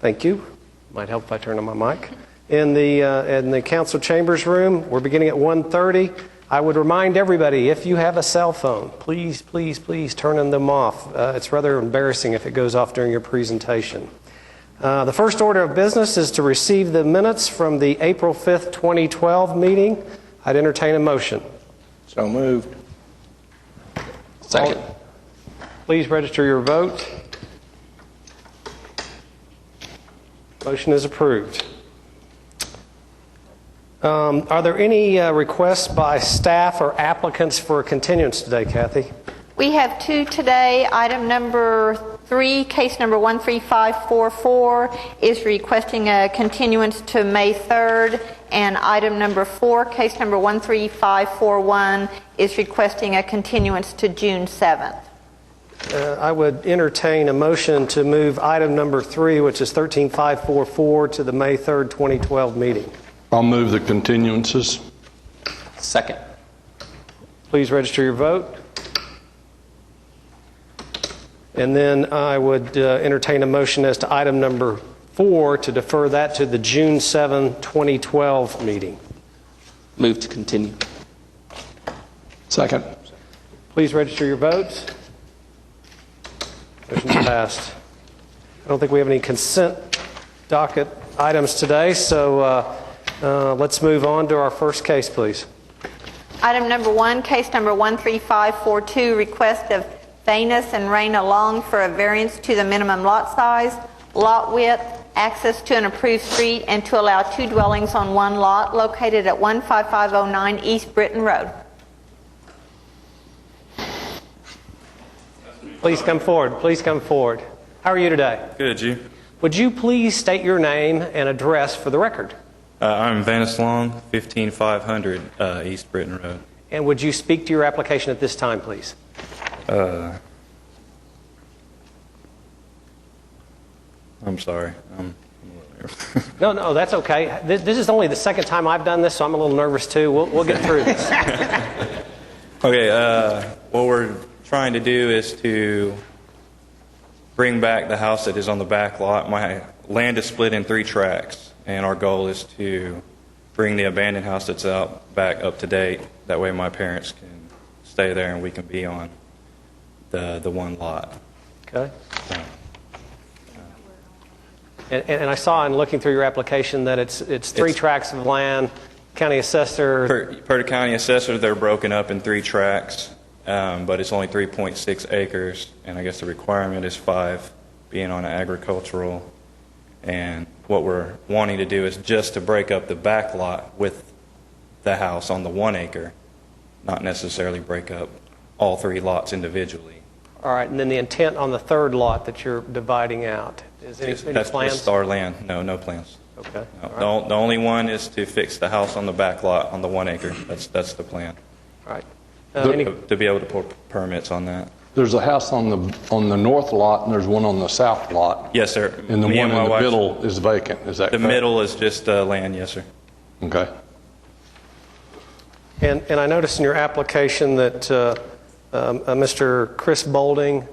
Thank you. Might help if I turn on my mic. In the council chambers room, we're beginning at 1:30. I would remind everybody, if you have a cell phone, please turn them off. It's rather embarrassing if it goes off during your presentation. The first order of business is to receive the minutes from the April 5th, 2012 meeting. I'd entertain a motion. So moved. Second. Please register your vote. Motion is approved. Are there any requests by staff or applicants for a continuance today, Kathy? We have two today. Item number 3, case number 13544 is requesting a continuance to May 3rd, and item number 4, case number 13541 is requesting a continuance to June 7th. I would entertain a motion to move item number 3, which is 13544, to the May 3rd, 2012 meeting. I'll move the continuances. Second. Please register your vote. And then I would entertain a motion as to item number 4 to defer that to the June 7, 2012 meeting. Move to continue. Second. Please register your votes. Motion passed. I don't think we have any consent docket items today, so let's move on to our first case, please. Item number 1, case number 13542, request of Thanis and Raina Long for a variance to the minimum lot size, lot width, access to an approved street, and to allow 2 dwellings on 1 lot located at 15509 East Britton Road. Please come forward. Please come forward. How are you today? Good, you? Would you please state your name and address for the record? I'm Vanis Long, 15500 East Britton Road. And would you speak to your application at this time, please? I'm sorry. No, that's okay. This is only the second time I've done this, so I'm a little nervous too. We'll get through this. Okay, what we're trying to do is to bring back the house that is on the back lot. My land is split in 3 tracts, and our goal is to bring the abandoned house that's out back up to date. That way my parents can stay there and we can be on the 1 lot. Okay. And I saw in looking through your application that it's 3 tracts of land. County assessor. Per the county assessor, they're broken up in 3 tracts, but it's only 3.6 acres, and I guess the requirement is 5 being on an agricultural. And what we're wanting to do is just to break up the back lot with the house on the 1 acre, not necessarily break up all 3 lots individually. All right, and then the intent on the 3rd lot that you're dividing out. Is any That's plans? just our land. No plans. Okay. No. All right. The only one is to fix the house on the back lot on the 1 acre. That's the plan. All right. To be able to pull permits on that. There's a house on the north lot, and there's one on the south lot. Yes, sir. And the Me one and my in the wife- middle is vacant. Is that The correct? middle is just land, yes, sir. Okay. And I noticed in your application that Mr. Chris Bolding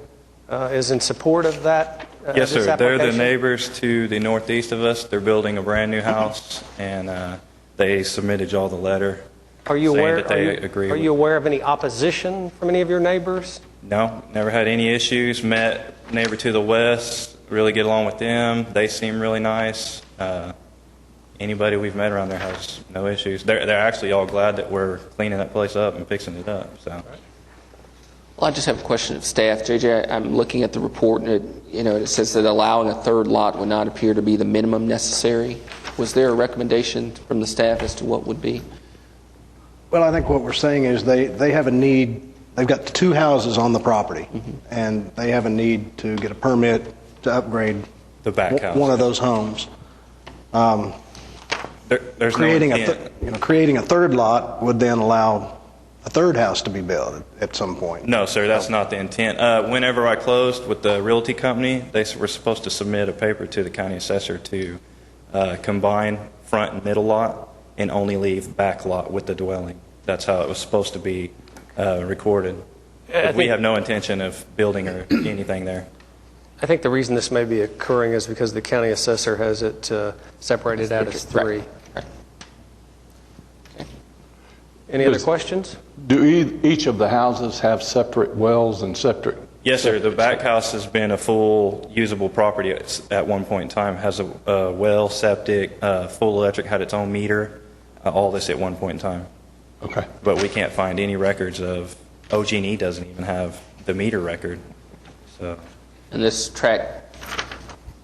is in support of that. Yes, this sir. They're the application? neighbors to the northeast of us. They're building a brand new house, and they submitted y'all the letter. Are you saying aware? that they agree Are with you aware of any opposition from any of your neighbors? No, never had any issues. Met neighbor to the west, really get along with them. They seem really nice. Anybody we've met around there has no issues. They're actually all glad that we're cleaning that place up and fixing it up. So. Well, I just have a question of staff. JJ, I'm looking at the report, and it says that allowing a 3rd lot would not appear to be the minimum necessary. Was there a recommendation from the staff as to what would be? Well, I think what we're saying is they have a need. They've got 2 houses on the property, and they have a need to get a permit to upgrade The back house. one of those homes. There's Creating no a intent. creating a 3rd lot would then allow a 3rd house to be built at some point. No, sir, that's not the intent. Whenever I closed with the realty company, they were supposed to submit a paper to the county assessor to combine front and middle lot and only leave back lot with the dwelling. That's how it was supposed to be recorded. We have no intention of building or anything there. I think the reason this may be occurring is because the county assessor has it separated out as three. Right. Okay. Any other questions? Do each of the houses have separate wells and separate? Yes, sir. The back house has been a full usable property at one point in time. Has a well, septic, full electric, had its own meter, all this at one point in time. Okay. But we can't find any records of, OG&E doesn't even have the meter record. So, And this track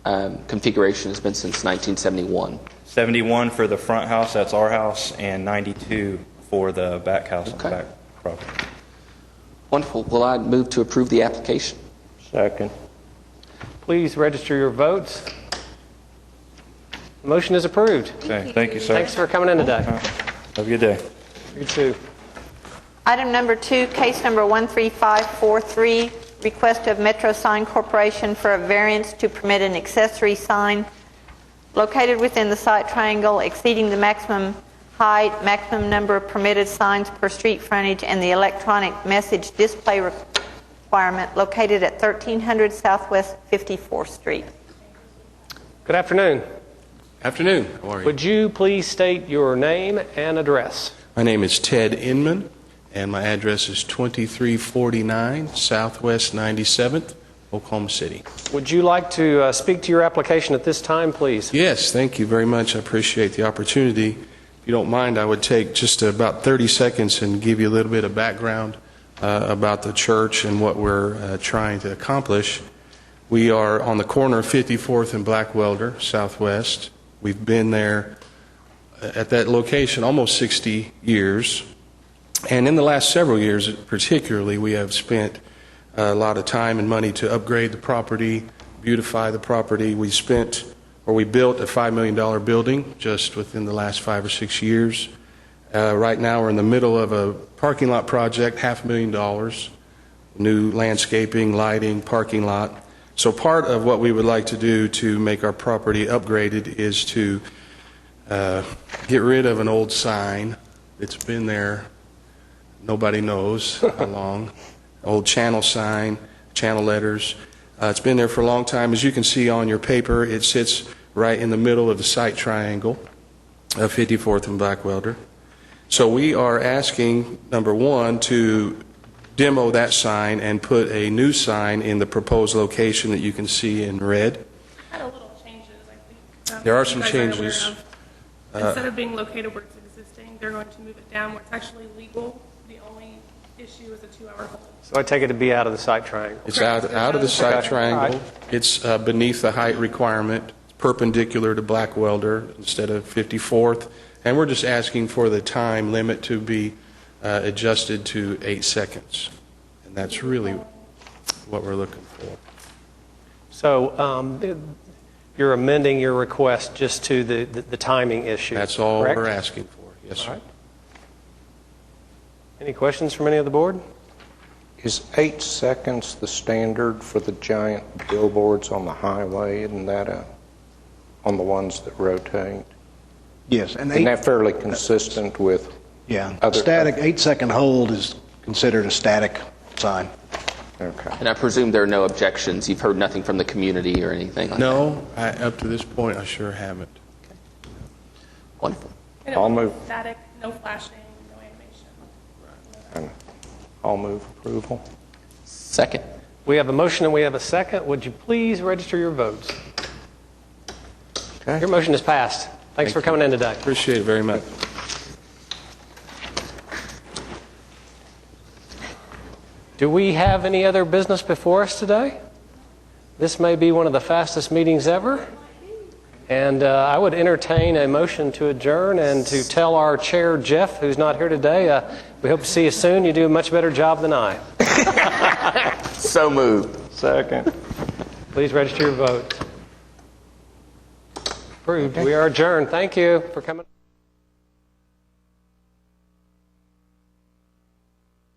configuration has been since 1971. 71 for the front house, that's our house, and 92 for the back house on the Okay. back property. Wonderful. Well, I'd move to approve the application. Second. Please register your votes. The motion is approved. Okay, thank you, sir. Thanks for coming in today. Have a good day. You too. Item number 2, case number 13543, request of Metro Sign Corporation for a variance to permit an accessory sign located within the site triangle exceeding the maximum height, maximum number of permitted signs per street frontage, and the electronic message display requirement located at 1300 Southwest 54th Street. Good afternoon. Afternoon. How are you? Would you please state your name and address? My name is Ted Inman, and my address is 2349 Southwest 97th, Oklahoma City. Would you like to speak to your application at this time, please? Yes, thank you very much. I appreciate the opportunity. If you don't mind, I would take just about 30 seconds and give you a little bit of background about the church and what we're trying to accomplish. We are on the corner of 54th and Blackwelder, Southwest. We've been there at that location almost 60 years. And in the last several years, particularly, we have spent a lot of time and money to upgrade the property, beautify the property. We built a $5 million building just within the last 5 or 6 years. Right now, we're in the middle of a parking lot project, $500,000, new landscaping, lighting, parking lot. So part of what we would like to do to make our property upgraded is to get rid of an old sign that's been there, nobody knows how long, old channel sign, channel letters. It's been there for a long time. As you can see on your paper, it sits right in the middle of the site triangle of 54th and Blackwelder. So we are asking, number one, to demo that sign and put a new sign in the proposed location that you can see in red. Had a little changes, I think. There are you some guys changes. aware of. Instead of being located where it's existing, they're going to move it down where it's actually legal. The only issue is a 2-hour hold. So I take it to be out of the site triangle. It's out of the site Okay. triangle. All right. It's beneath the height requirement, perpendicular to Blackwelder instead of 54th. And we're just asking for the time limit to be adjusted to 8 seconds. And that's really what we're looking for. So you're amending your request just to the timing issue. That's all correct? we're asking for. Yes, sir. All right. Any questions from any of the board? Is 8 seconds the standard for the giant billboards on the highway? Isn't that on the ones that rotate? Yes, and Isn't that fairly consistent with yeah, other- static 8-second hold is considered a static sign. Okay. And I presume there are no objections. You've heard nothing from the community or anything like that? No, up to this point, I sure haven't. Wonderful. And it I'll will be move. static, no flashing, no animation. And I'll move approval. Second. We have a motion and we have a second. Would you please register your votes? Okay. Your motion is passed. Thanks for coming in today. Appreciate it very much. Do we have any other business before us today? This may be one of the fastest meetings ever. And I would entertain a motion to adjourn and to tell our chair, Jeff, who's not here today, we hope to see you soon. You do a much better job than I. So moved. Second. Please register your vote. Approved. We are adjourned. Thank you for coming.